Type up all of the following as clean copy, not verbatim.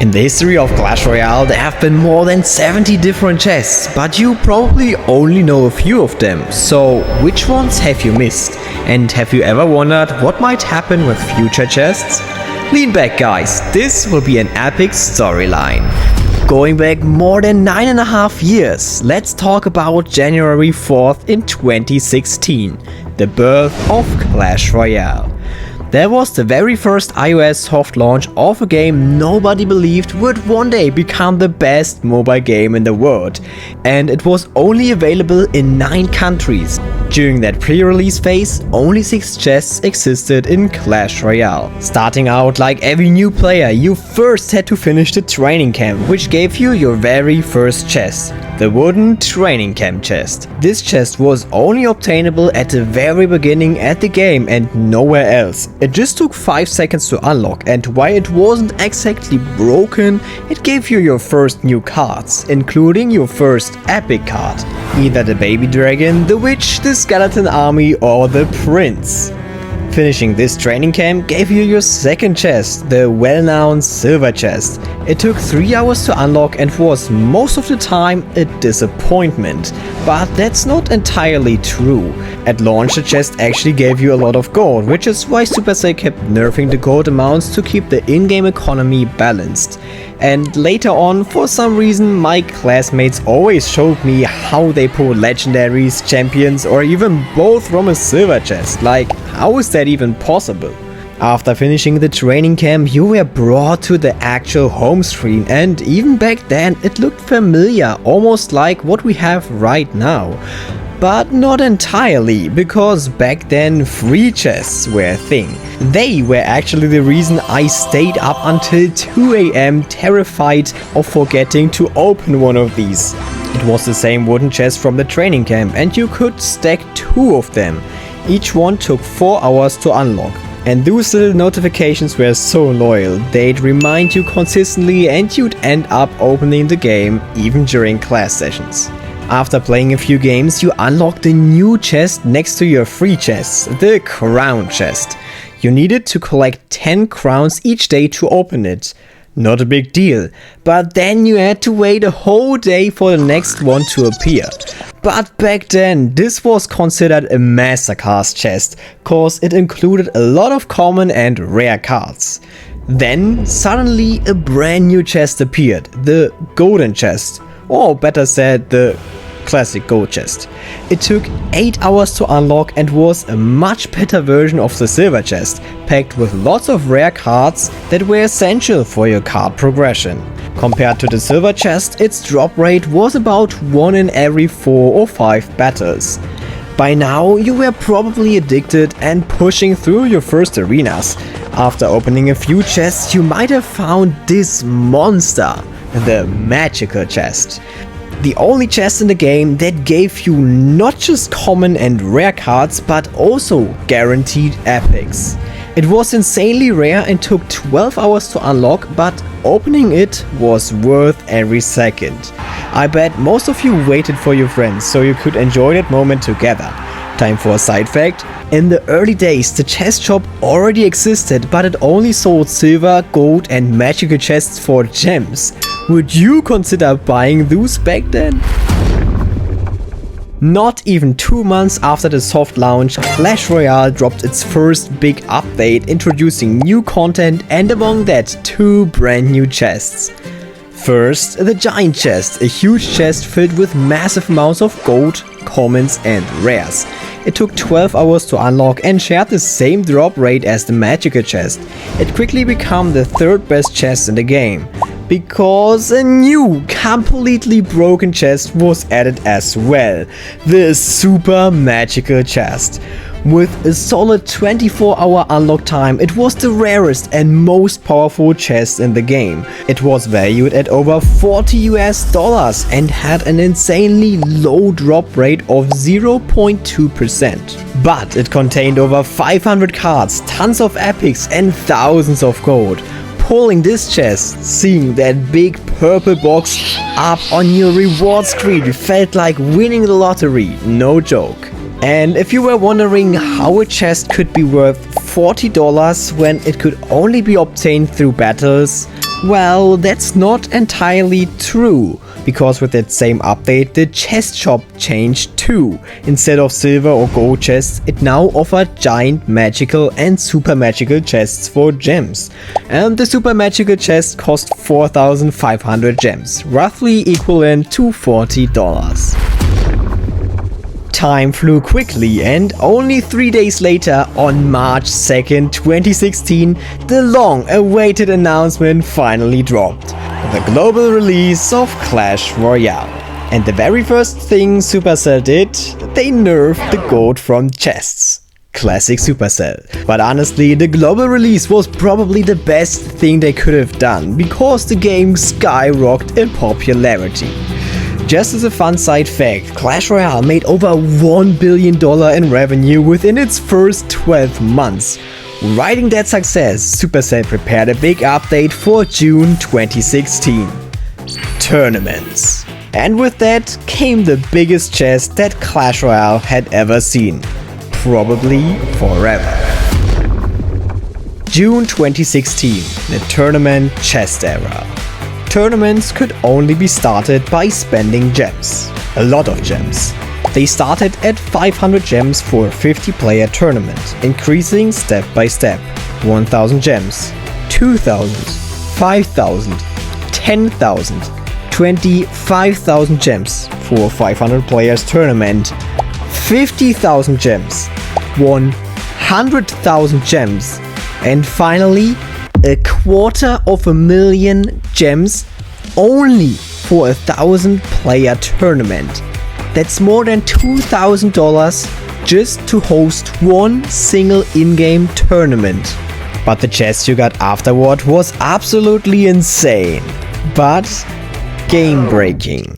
In the history of Clash Royale there have been more than 70 different chests, but you probably only know a few of them. So which ones have you missed? And have you ever wondered what might happen with future chests? Lean back guys, this will be an epic storyline. Going back more than 9.5 years, let's talk about January 4th in 2016, the birth of Clash Royale. That was the very first iOS soft launch of a game nobody believed would one day become the best mobile game in the world, and it was only available in 9 countries. During that pre-release phase, only 6 chests existed in Clash Royale. Starting out like every new player, you first had to finish the training camp, which gave you your very first chest, the wooden training camp chest. This chest was only obtainable at the very beginning at the game and nowhere else. It just took 5 seconds to unlock, and while it wasn't exactly broken, it gave you your first new cards, including your first epic card. Either the baby dragon, the witch, the skeleton army or the prince. Finishing this training camp gave you your second chest, the well-known silver chest. It took 3 hours to unlock and was most of the time a disappointment. But that's not entirely true. At launch the chest actually gave you a lot of gold, which is why Supercell kept nerfing the gold amounts to keep the in-game economy balanced. And later on, for some reason, my classmates always showed me how they pull legendaries, champions or even both from a silver chest. Like, how is that even possible? After finishing the training camp, you were brought to the actual home screen, and even back then it looked familiar, almost like what we have right now. But not entirely, because back then free chests were a thing. They were actually the reason I stayed up until 2 AM terrified of forgetting to open one of these. It was the same wooden chest from the training camp and you could stack 2 of them. Each one took 4 hours to unlock. And those little notifications were so loyal, they'd remind you consistently and you'd end up opening the game even during class sessions. After playing a few games, you unlocked a new chest next to your free chests, the crown chest. You needed to collect 10 crowns each day to open it. Not a big deal, but then you had to wait a whole day for the next one to appear. But back then, this was considered a masterclass chest, cause it included a lot of common and rare cards. Then, suddenly a brand new chest appeared, the golden chest, or better said, the classic gold chest. It took 8 hours to unlock and was a much better version of the silver chest, packed with lots of rare cards that were essential for your card progression. Compared to the silver chest, its drop rate was about 1 in every 4 or 5 battles. By now, you were probably addicted and pushing through your first arenas. After opening a few chests, you might have found this monster, the magical chest. The only chest in the game that gave you not just common and rare cards, but also guaranteed epics. It was insanely rare and took 12 hours to unlock, but opening it was worth every second. I bet most of you waited for your friends so you could enjoy that moment together. Time for a side fact. In the early days, the chest shop already existed, but it only sold silver, gold and magical chests for gems. Would you consider buying those back then? Not even 2 months after the soft launch, Clash Royale dropped its first big update, introducing new content and among that 2 brand new chests. First, the giant chest, a huge chest filled with massive amounts of gold, commons and rares. It took 12 hours to unlock and shared the same drop rate as the magical chest. It quickly became the 3rd best chest in the game, because a new, completely broken chest was added as well, the super magical chest. With a solid 24-hour unlock time, it was the rarest and most powerful chest in the game. It was valued at over $40 and had an insanely low drop rate of 0.2%. But it contained over 500 cards, tons of epics and thousands of gold. Pulling this chest, seeing that big purple box up on your reward screen felt like winning the lottery, no joke. And if you were wondering how a chest could be worth $40 when it could only be obtained through battles, Well, that's not entirely true, because with that same update the chest shop changed too. Instead of silver or gold chests, it now offered giant magical and super magical chests for gems. And the super magical chest cost 4,500 gems, roughly equivalent to $40. Time flew quickly, and only 3 days later, on March 2nd, 2016, the long-awaited announcement finally dropped. The global release of Clash Royale. And the very first thing Supercell did, they nerfed the gold from chests. Classic Supercell. But honestly, the global release was probably the best thing they could have done, because the game skyrocketed in popularity. Just as a fun side fact, Clash Royale made over $1 billion in revenue within its first 12 months. Riding that success, Supercell prepared a big update for June 2016. Tournaments. And with that came the biggest chest that Clash Royale had ever seen. Probably forever. June 2016, the tournament chest era. Tournaments could only be started by spending gems. A lot of gems. They started at 500 gems for a 50-player tournament, increasing step by step. 1000 gems, 2000, 5000, 10,000, 25,000 gems for a 500 players tournament, 50,000 gems, 100,000 gems, and finally 250,000 gems only for a 1,000-player tournament. That's more than $2,000 just to host one single in-game tournament. But the chest you got afterward was absolutely insane, but game-breaking.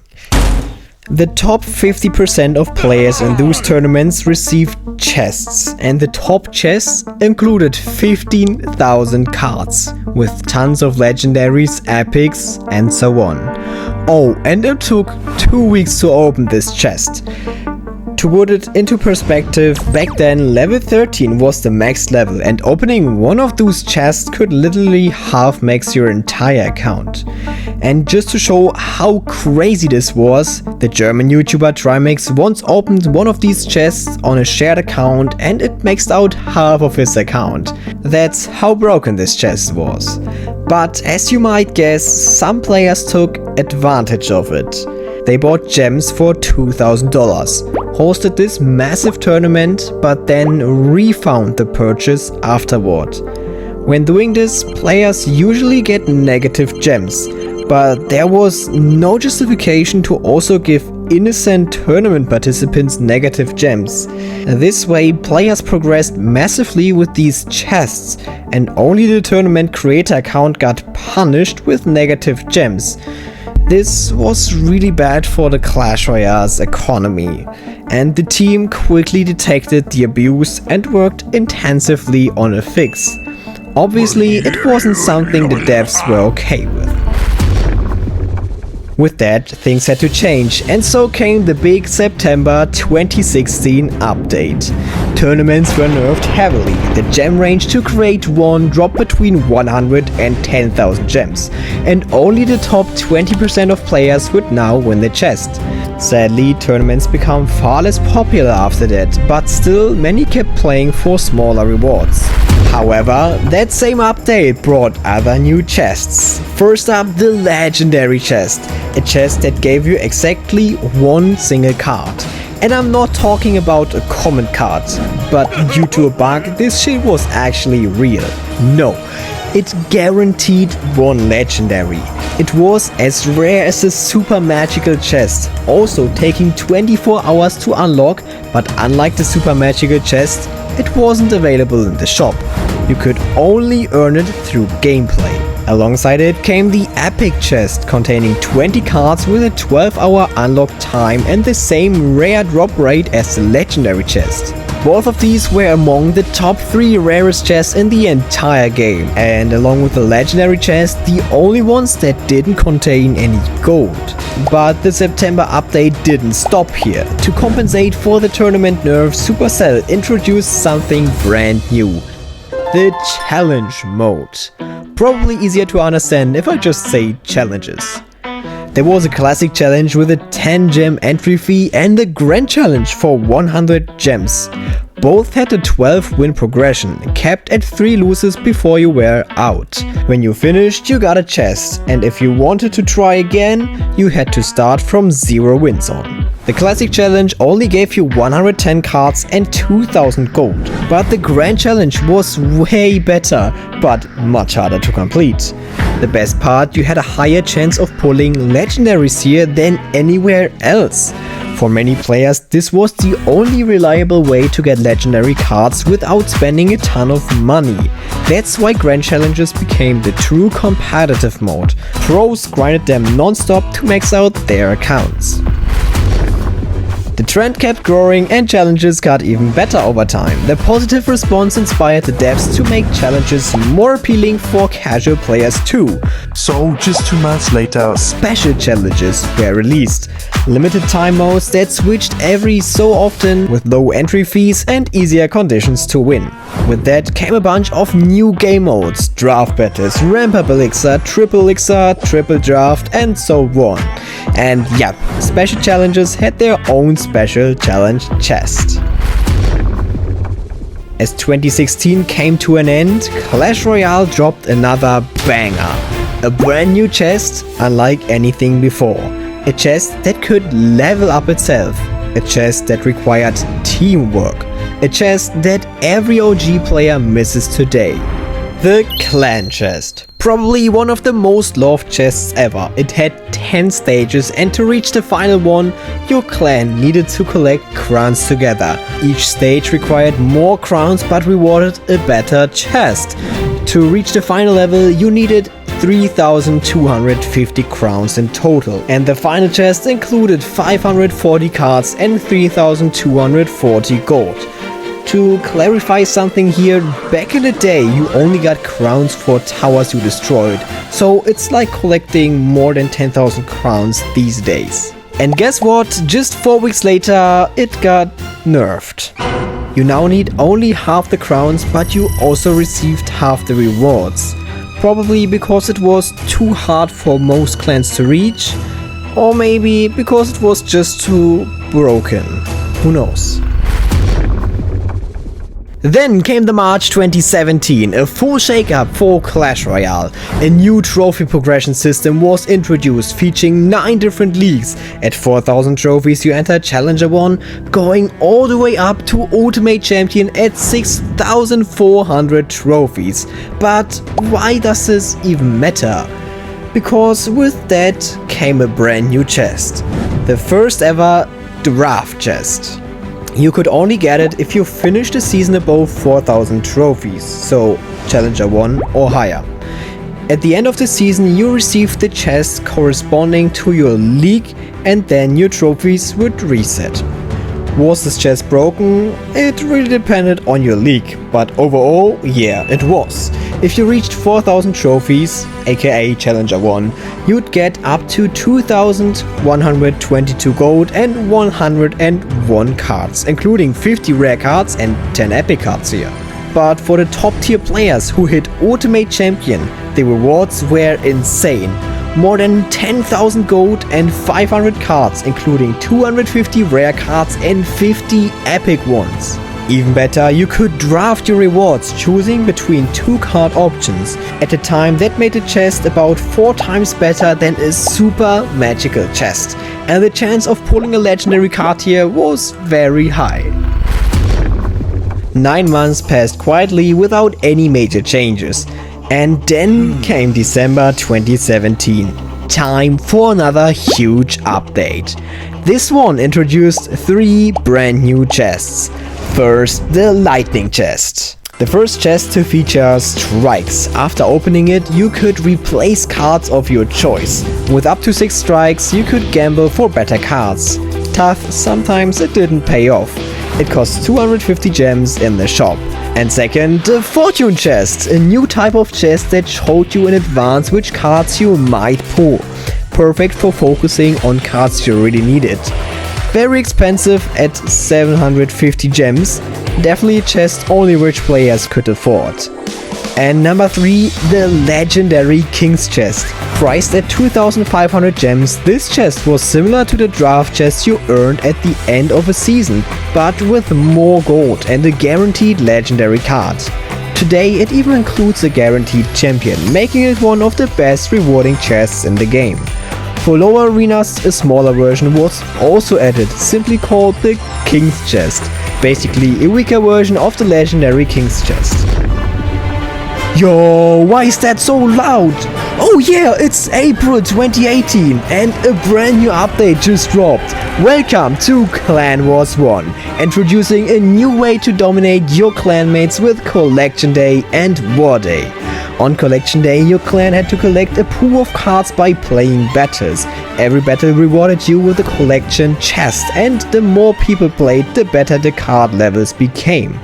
The top 50% of players in those tournaments received chests, and the top chests included 15,000 cards, with tons of legendaries, epics, and so on. Oh, and it took 2 weeks to open this chest. To put it into perspective, back then level 13 was the max level, and opening one of those chests could literally half max your entire account. And just to show how crazy this was, the German YouTuber Tryaz once opened one of these chests on a shared account and it maxed out half of his account. That's how broken this chest was. But as you might guess, some players took advantage of it. They bought gems for $2,000, hosted this massive tournament, but then refound the purchase afterward. When doing this, players usually get negative gems, but there was no justification to also give innocent tournament participants negative gems. This way, players progressed massively with these chests, and only the tournament creator account got punished with negative gems. This was really bad for the Clash Royale's economy, and the team quickly detected the abuse and worked intensively on a fix. Obviously, it wasn't something the devs were okay with. With that, things had to change, and so came the big September 2016 update. Tournaments were nerfed heavily. The gem range to create one dropped between 100 and 10,000 gems, and only the top 20% of players would now win the chest. Sadly, tournaments became far less popular after that, but still many kept playing for smaller rewards. However, that same update brought other new chests. First up, the legendary chest, a chest that gave you exactly one single card. And I'm not talking about a common card, but due to a bug, this shit was actually real. No, it guaranteed one legendary. It was as rare as a super magical chest, also taking 24 hours to unlock, but unlike the super magical chest, it wasn't available in the shop. You could only earn it through gameplay. Alongside it came the epic chest, containing 20 cards with a 12-hour unlock time and the same rare drop rate as the legendary chest. Both of these were among the top 3 rarest chests in the entire game, and along with the legendary chest, the only ones that didn't contain any gold. But the September update didn't stop here. To compensate for the tournament nerf, Supercell introduced something brand new. The challenge mode. Probably easier to understand if I just say challenges. There was a classic challenge with a 10 gem entry fee and a grand challenge for 100 gems. Both had a 12 win progression, capped at 3 losses before you were out. When you finished, you got a chest, and if you wanted to try again, you had to start from 0 wins on. The classic challenge only gave you 110 cards and 2000 gold, but the grand challenge was way better, but much harder to complete. The best part, you had a higher chance of pulling legendaries here than anywhere else. For many players, this was the only reliable way to get legendary cards without spending a ton of money. That's why Grand Challenges became the true competitive mode. Pros grinded them non-stop to max out their accounts. The trend kept growing and challenges got even better over time. The positive response inspired the devs to make challenges more appealing for casual players too. So just 2 months later, Special challenges were released. Limited time modes that switched every so often with low entry fees and easier conditions to win. With that came a bunch of new game modes, draft battles, ramp up elixir, triple draft and so on. And yep, special challenges had their own special challenge chest. As 2016 came to an end, Clash Royale dropped another banger. A brand new chest, unlike anything before. A chest that could level up itself. A chest that required teamwork. A chest that every OG player misses today. The Clan Chest. Probably one of the most loved chests ever. It had 10 stages, and to reach the final one, your clan needed to collect crowns together. Each stage required more crowns but rewarded a better chest. To reach the final level, you needed 3,250 crowns in total, and the final chest included 540 cards and 3,240 gold. To clarify something here, back in the day you only got crowns for towers you destroyed, so it's like collecting more than 10,000 crowns these days. And guess what? Just 4 weeks later it got nerfed. You now need only half the crowns, but you also received half the rewards. Probably because it was too hard for most clans to reach, or maybe because it was just too broken. Who knows? Then came the March 2017, a full shake-up for Clash Royale. A new trophy progression system was introduced, featuring 9 different leagues. At 4,000 trophies you enter Challenger 1, going all the way up to Ultimate Champion at 6,400 trophies. But why does this even matter? Because with that came a brand new chest. The first ever giraffe chest. You could only get it if you finished the season above 4,000 trophies, so Challenger 1 or higher. At the end of the season you received the chest corresponding to your league, and then your trophies would reset. Was this chest broken? It really depended on your league, but overall, yeah, it was. If you reached 4,000 trophies, aka Challenger 1, you'd get up to 2,122 gold and 101 cards, including 50 rare cards and 10 epic cards here. But for the top tier players who hit Ultimate Champion, the rewards were insane. More than 10,000 gold and 500 cards, including 250 rare cards and 50 epic ones. Even better, you could draft your rewards, choosing between 2 card options. At a time that made the chest about 4 times better than a super magical chest, and the chance of pulling a legendary card here was very high. 9 months passed quietly without any major changes. And then came December 2017. Time for another huge update. This one introduced 3 brand new chests. First, the lightning chest. The first chest to feature strikes. After opening it, you could replace cards of your choice. With up to 6 strikes, you could gamble for better cards. Tough, sometimes it didn't pay off. It costs 250 gems in the shop. And second, the fortune chest, a new type of chest that showed you in advance which cards you might pull. Perfect for focusing on cards you really needed. Very expensive at 750 gems, definitely a chest only rich players could afford. And number 3, the legendary King's Chest. Priced at 2,500 gems, this chest was similar to the draft chest you earned at the end of a season, but with more gold and a guaranteed legendary card. Today it even includes a guaranteed champion, making it one of the best rewarding chests in the game. For lower arenas, a smaller version was also added, simply called the King's Chest, basically a weaker version of the legendary King's Chest. Yo, why is that so loud? Oh yeah, it's April 2018 and a brand new update just dropped. Welcome to Clan Wars 1, introducing a new way to dominate your clanmates with Collection Day and War Day. On Collection Day, your clan had to collect a pool of cards by playing battles. Every battle rewarded you with a collection chest, and the more people played, the better the card levels became.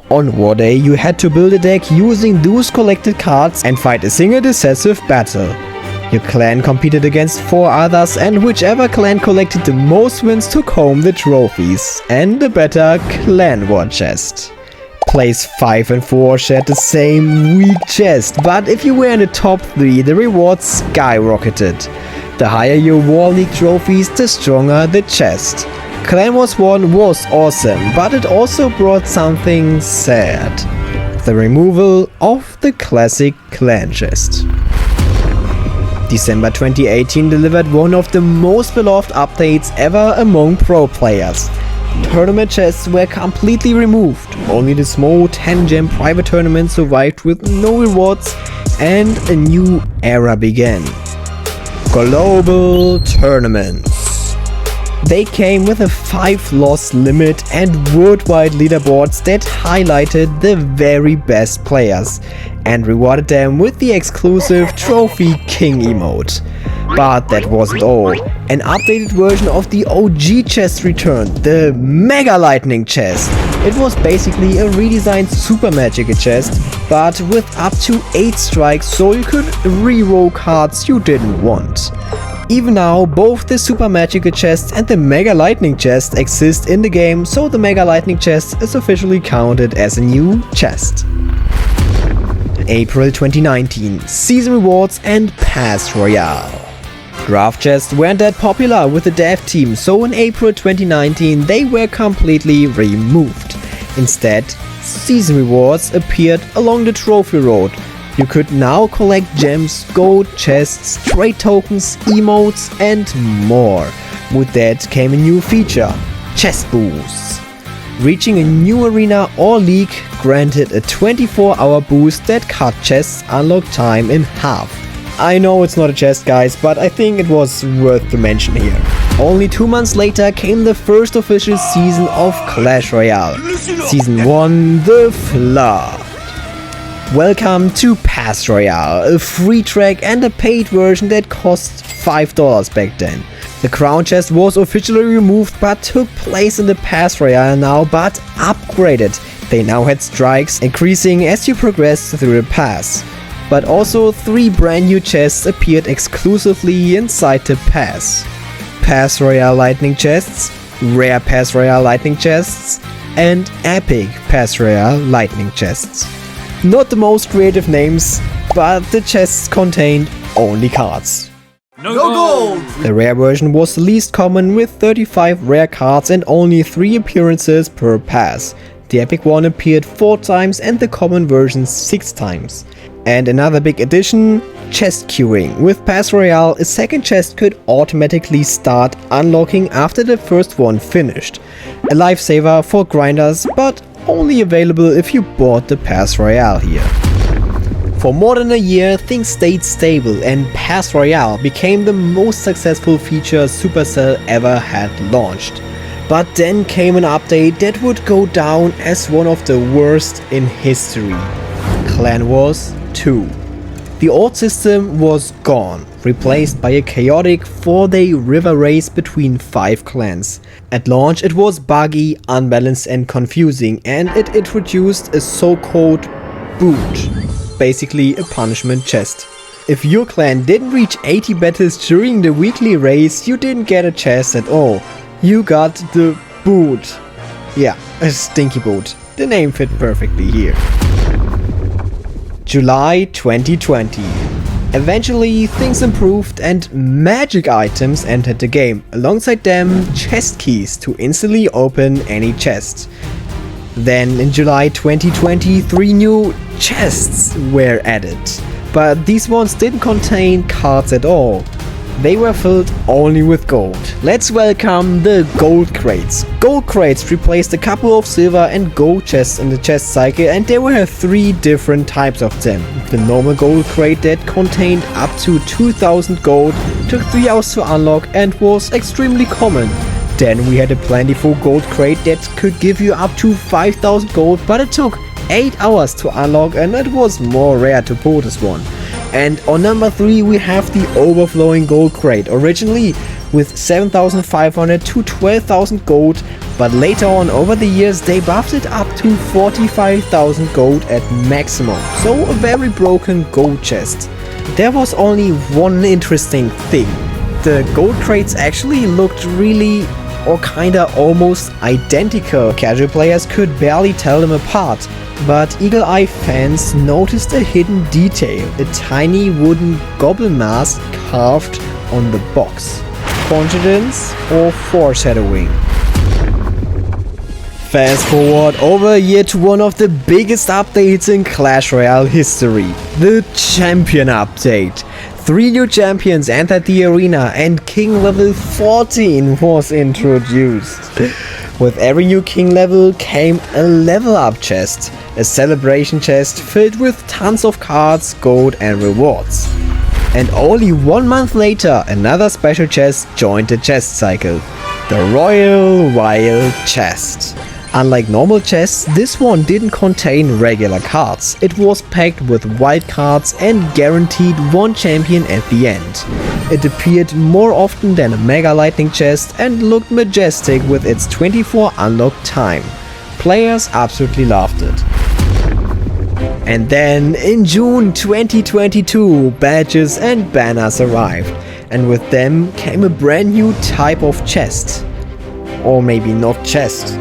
On War Day, you had to build a deck using those collected cards and fight a single decisive battle. Your clan competed against 4 others, and whichever clan collected the most wins took home the trophies and the better Clan War chest. Place 5 and 4 shared the same weak chest, but if you were in the top 3, the rewards skyrocketed. The higher your War League trophies, the stronger the chest. Clan Wars 1 was awesome, but it also brought something sad. The removal of the classic clan chest. December 2018 delivered one of the most beloved updates ever among pro players. Tournament chests were completely removed. Only the small 10-gem private tournament survived with no rewards, and a new era began. Global tournaments. They came with a 5-loss limit and worldwide leaderboards that highlighted the very best players and rewarded them with the exclusive Trophy King emote. But that wasn't all. An updated version of the OG chest returned, the Mega Lightning chest. It was basically a redesigned Super Magic chest, but with up to 8 strikes, so you could reroll cards you didn't want. Even now, both the Super Magic chest and the Mega Lightning chest exist in the game, so the Mega Lightning chest is officially counted as a new chest. April 2019, Season Rewards and Pass Royale. Draft chests weren't that popular with the dev team, so in April 2019 they were completely removed. Instead, Season Rewards appeared along the trophy road. You could now collect gems, gold, chests, trade tokens, emotes and more. With that came a new feature, chest boosts. Reaching a new arena or league granted a 24-hour boost that cut chests unlock time in half. I know it's not a chest, guys, but I think it was worth to mention here. Only 2 months later came the first official season of Clash Royale. Season 1, The Flood. Welcome to Pass Royale, a free track and a paid version that cost $5 back then. The crown chest was officially removed but took place in the Pass Royale now, but upgraded. They now had strikes, increasing as you progressed through the pass. But also 3 brand new chests appeared exclusively inside the pass. Pass Royale Lightning chests, Rare Pass Royale Lightning chests, and Epic Pass Royale Lightning chests. Not the most creative names, but the chests contained only cards. No gold! The rare version was the least common with 35 rare cards and only 3 appearances per pass. The epic one appeared 4 times and the common version 6 times. And another big addition, chest queuing. With Pass Royale, a second chest could automatically start unlocking after the first one finished. A lifesaver for grinders, but only available if you bought the Pass Royale here. For more than a year, things stayed stable and Pass Royale became the most successful feature Supercell ever had launched. But then came an update that would go down as one of the worst in history. Clan Wars 2. The old system was gone, replaced by a chaotic 4-day river race between 5 clans. At launch it was buggy, unbalanced and confusing, and it introduced a so-called boot, basically a punishment chest. If your clan didn't reach 80 battles during the weekly race, you didn't get a chest at all. You got the boot. Yeah, a stinky boot. The name fit perfectly here. July 2020. Eventually, things improved and magic items entered the game, alongside them chest keys to instantly open any chest. Then in July 2020, 3 new chests were added, but these ones didn't contain cards at all. They were filled only with gold. Let's welcome the gold crates. Gold crates replaced a couple of silver and gold chests in the chest cycle, and there were 3 different types of them. The normal gold crate that contained up to 2000 gold took 3 hours to unlock and was extremely common. Then we had a plentiful gold crate that could give you up to 5000 gold, but it took 8 hours to unlock and it was more rare to pull this one. And on number 3 we have the overflowing gold crate, originally with 7500 to 12,000 gold, but later on over the years they buffed it up to 45,000 gold at maximum, so a very broken gold chest. There was only one interesting thing. The gold crates actually looked really or kinda almost identical. Casual players could barely tell them apart. But eagle-eye fans noticed a hidden detail, a tiny wooden goblin mask carved on the box. Coincidence or foreshadowing? Fast forward over a year to one of the biggest updates in Clash Royale history, the Champion Update. 3 new champions entered the arena and King level 14 was introduced. With every new King level came a level up chest, a celebration chest filled with tons of cards, gold and rewards. And only 1 month later another special chest joined the chest cycle, the Royal Wild Chest. Unlike normal chests, this one didn't contain regular cards. It was packed with wild cards and guaranteed 1 champion at the end. It appeared more often than a Mega Lightning chest and looked majestic with its 24 unlock time. Players absolutely loved it. And then in June 2022, badges and banners arrived, and with them came a brand new type of chest. Or maybe not chest.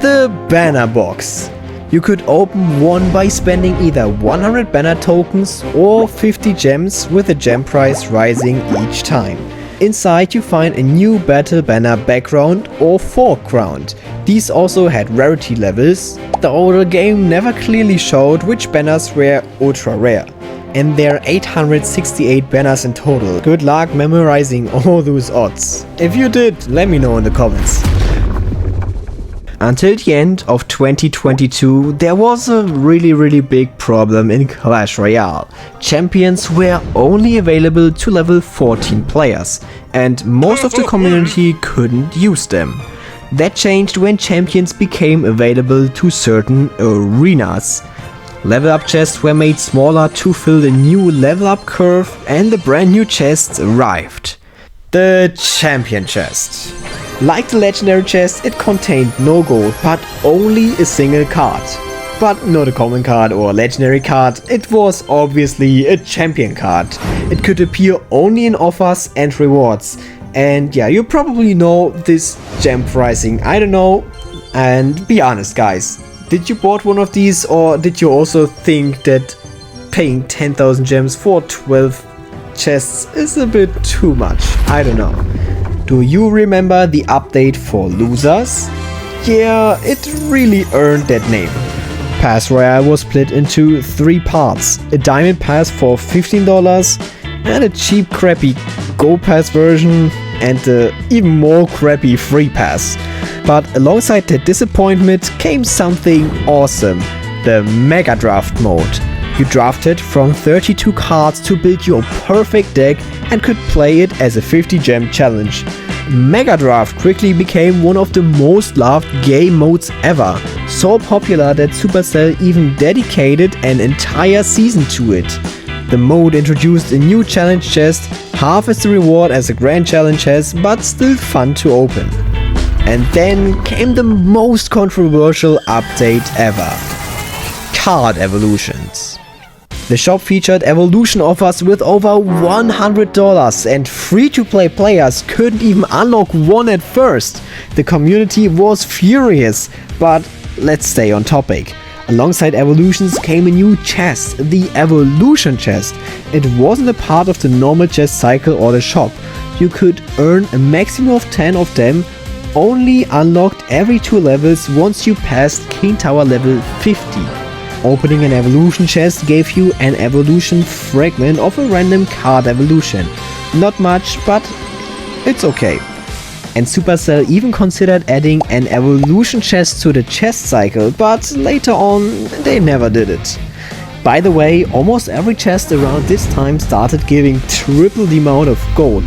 The banner box. You could open one by spending either 100 banner tokens or 50 gems, with the gem price rising each time. Inside you find a new battle banner background or foreground. These also had rarity levels, though the game never clearly showed which banners were ultra rare. And there are 868 banners in total. Good luck memorizing all those odds. If you did, let me know in the comments. Until the end of 2022, there was a really big problem in Clash Royale. Champions were only available to level 14 players, and most of the community couldn't use them. That changed when champions became available to certain arenas. Level up chests were made smaller to fill the new level up curve, and the brand new chests arrived. The Champion Chest. Like the legendary chest, it contained no gold, but only a single card. But not a common card or a legendary card, it was obviously a champion card. It could appear only in offers and rewards. And yeah, you probably know this gem pricing, I don't know. And be honest guys, did you bought one of these, or did you also think that paying 10,000 gems for 12 chests is a bit too much? I don't know. Do you remember the update for losers? Yeah, it really earned that name. Pass Royale was split into 3 parts, a diamond pass for $15 and a cheap crappy gold pass version and the even more crappy free pass. But alongside that disappointment came something awesome, the Mega Draft mode. You drafted from 32 cards to build your perfect deck and could play it as a 50 gem challenge. Mega Draft quickly became one of the most loved game modes ever, so popular that Supercell even dedicated an entire season to it. The mode introduced a new challenge chest, half as the reward as a grand challenge chest, but still fun to open. And then came the most controversial update ever. Card evolutions. The shop featured evolution offers with over $100, and free-to-play players couldn't even unlock one at first. The community was furious, but let's stay on topic. Alongside evolutions came a new chest, the evolution chest. It wasn't a part of the normal chest cycle or the shop. You could earn a maximum of 10 of them, only unlocked every 2 levels once you passed King Tower level 50. Opening an evolution chest gave you an evolution fragment of a random card evolution. Not much, but it's okay. And Supercell even considered adding an evolution chest to the chest cycle, but later on they never did it. By the way, almost every chest around this time started giving triple the amount of gold.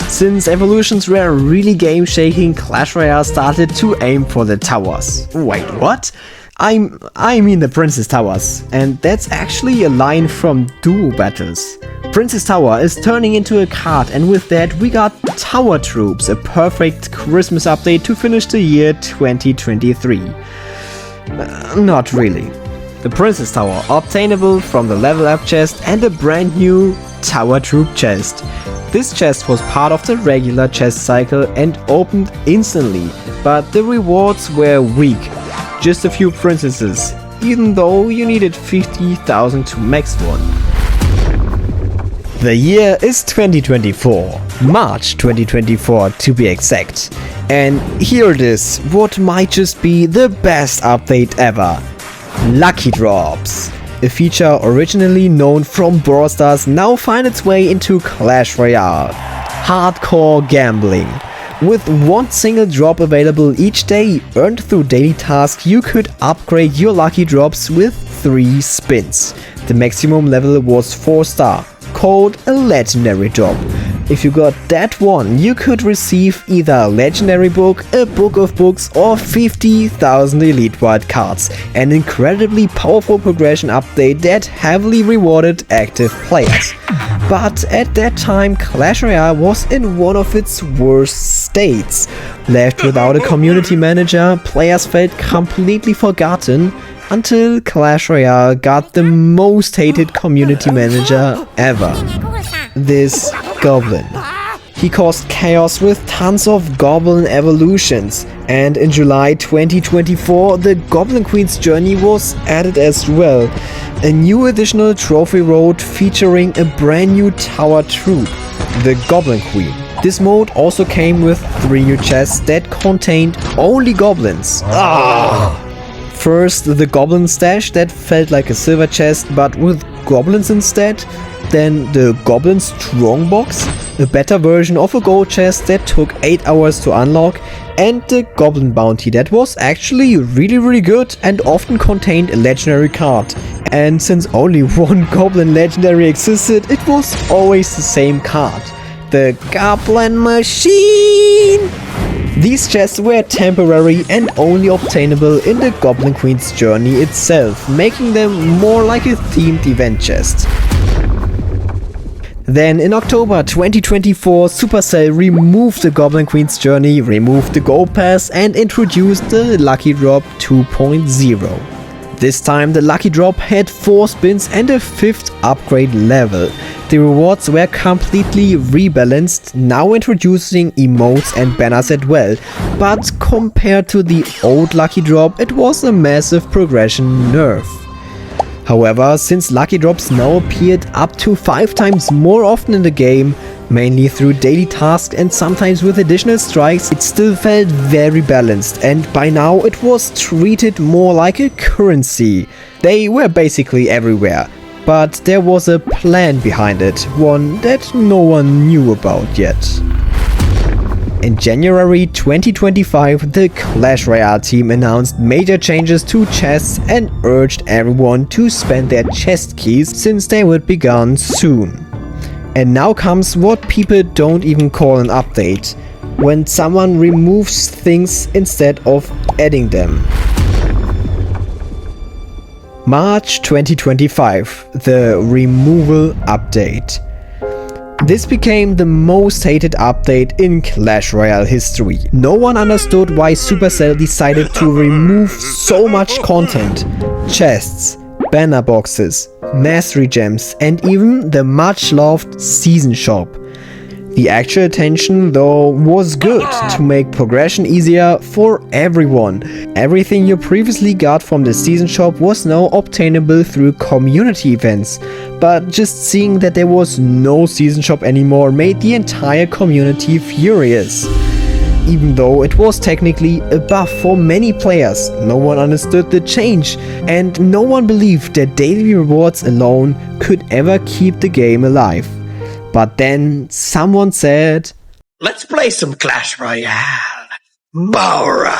Since evolutions were really game shaking, Clash Royale started to aim for the towers. Wait, what? I mean the Princess Towers, and that's actually a line from Duo Battles. Princess Tower is turning into a card, and with that we got Tower Troops, a perfect Christmas update to finish the year 2023. Not really. The Princess Tower, obtainable from the level up chest, and a brand new Tower Troop chest. This chest was part of the regular chest cycle and opened instantly, but the rewards were weak. Just a few princesses, even though you needed 50,000 to max one. The year is 2024, March 2024 to be exact. And here it is, what might just be the best update ever. Lucky Drops. A feature originally known from Brawl Stars now find its way into Clash Royale. Hardcore gambling. With one single drop available each day, earned through daily tasks, you could upgrade your lucky drops with 3 spins. The maximum level was 4-star, called a legendary drop. If you got that one, you could receive either a legendary book, a book of books, or 50,000 elite wild cards. An incredibly powerful progression update that heavily rewarded active players. But at that time, Clash Royale was in one of its worst states. Left without a community manager, players felt completely forgotten until Clash Royale got the most hated community manager ever. This goblin. He caused chaos with tons of goblin evolutions, and in July 2024 the Goblin Queen's journey was added as well. A new additional trophy road featuring a brand new tower troop, the Goblin Queen. This mode also came with 3 new chests that contained only goblins. First, the Goblin Stash that felt like a silver chest but with goblins instead. Then the Goblin Strongbox, a better version of a gold chest that took 8 hours to unlock, and the Goblin Bounty that was actually really good and often contained a legendary card. And since only one Goblin legendary existed, it was always the same card. The Goblin Machine! These chests were temporary and only obtainable in the Goblin Queen's journey itself, making them more like a themed event chest. Then in October 2024, Supercell removed the Goblin Queen's journey, removed the Gold Pass, and introduced the Lucky Drop 2.0. This time the Lucky Drop had 4 spins and a 5th upgrade level. The rewards were completely rebalanced, now introducing emotes and banners as well, but compared to the old Lucky Drop it was a massive progression nerf. However, since Lucky Drops now appeared up to 5 times more often in the game, mainly through daily tasks and sometimes with additional strikes, it still felt very balanced, and by now it was treated more like a currency. They were basically everywhere, but there was a plan behind it, one that no one knew about yet. In January 2025, the Clash Royale team announced major changes to chests and urged everyone to spend their chest keys since they would be gone soon. And now comes what people don't even call an update, when someone removes things instead of adding them. March 2025, the removal update. This became the most hated update in Clash Royale history. No one understood why Supercell decided to remove so much content. Chests, banner boxes, mastery gems, and even the much loved season shop. The actual attention, though, was good to make progression easier for everyone. Everything you previously got from the season shop was now obtainable through community events, but just seeing that there was no season shop anymore made the entire community furious. Even though it was technically a buff for many players, no one understood the change, and no one believed that daily rewards alone could ever keep the game alive. But then someone said, "Let's play some Clash Royale. Bora."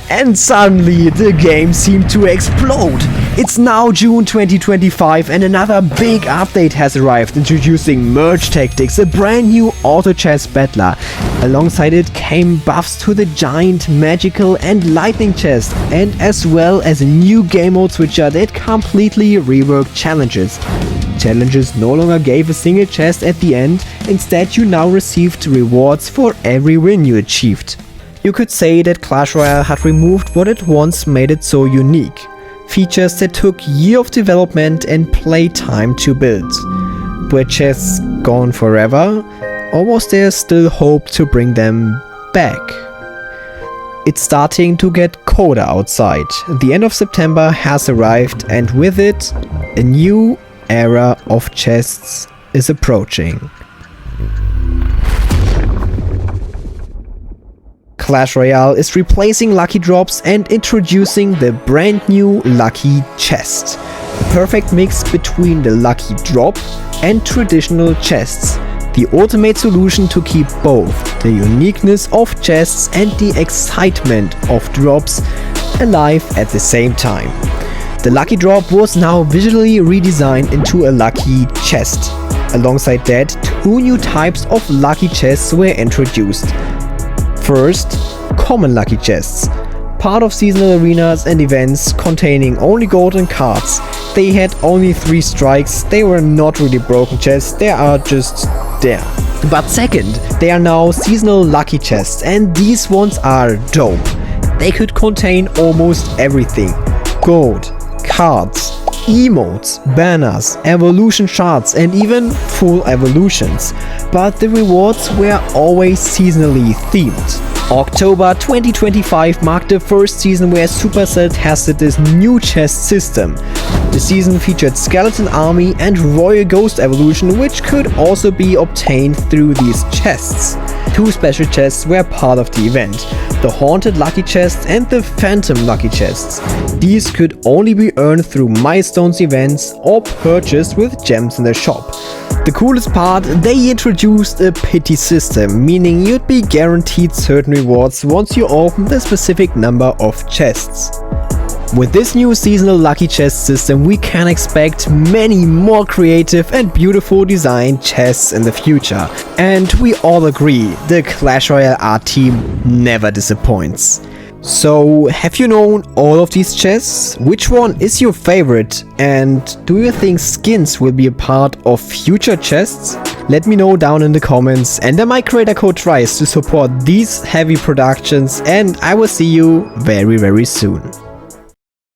And suddenly the game seemed to explode. It's now June 2025 and another big update has arrived, introducing merge tactics, a brand new auto chess battler. Alongside it came buffs to the giant, magical and lightning chest, and as well as a new game mode switcher that completely reworked challenges. Challenges no longer gave a single chest at the end, instead you now received rewards for every win you achieved. You could say that Clash Royale had removed what it once made it so unique. Features that took years of development and play time to build. Were chests gone forever? Or was there still hope to bring them back? It's starting to get colder outside. The end of September has arrived, and with it, a new era of chests is approaching. Clash Royale is replacing lucky drops and introducing the brand new lucky chest. A perfect mix between the lucky drop and traditional chests. The ultimate solution to keep both the uniqueness of chests and the excitement of drops alive at the same time. The lucky drop was now visually redesigned into a lucky chest. Alongside that, two new types of lucky chests were introduced. First, common lucky chests. Part of seasonal arenas and events containing only golden cards. They had only 3 strikes, they were not really broken chests, they are just there. But second, they are now seasonal lucky chests, and these ones are dope. They could contain almost everything. Gold, cards, emotes, banners, evolution shards and even full evolutions. But the rewards were always seasonally themed. October 2025 marked the first season where Supercell tested this new chest system. The season featured Skeleton Army and Royal Ghost Evolution, which could also be obtained through these chests. 2 special chests were part of the event, the Haunted Lucky Chest and the Phantom Lucky Chests. These could only be earned through milestones events or purchased with gems in the shop. The coolest part, they introduced a pity system, meaning you'd be guaranteed certain rewards once you opened a specific number of chests. With this new seasonal lucky chest system, we can expect many more creative and beautiful designed chests in the future. And we all agree, the Clash Royale art team never disappoints. So, have you known all of these chests? Which one is your favorite? And do you think skins will be a part of future chests? Let me know down in the comments, and my creator code Tryaz to support these heavy productions, and I will see you very soon.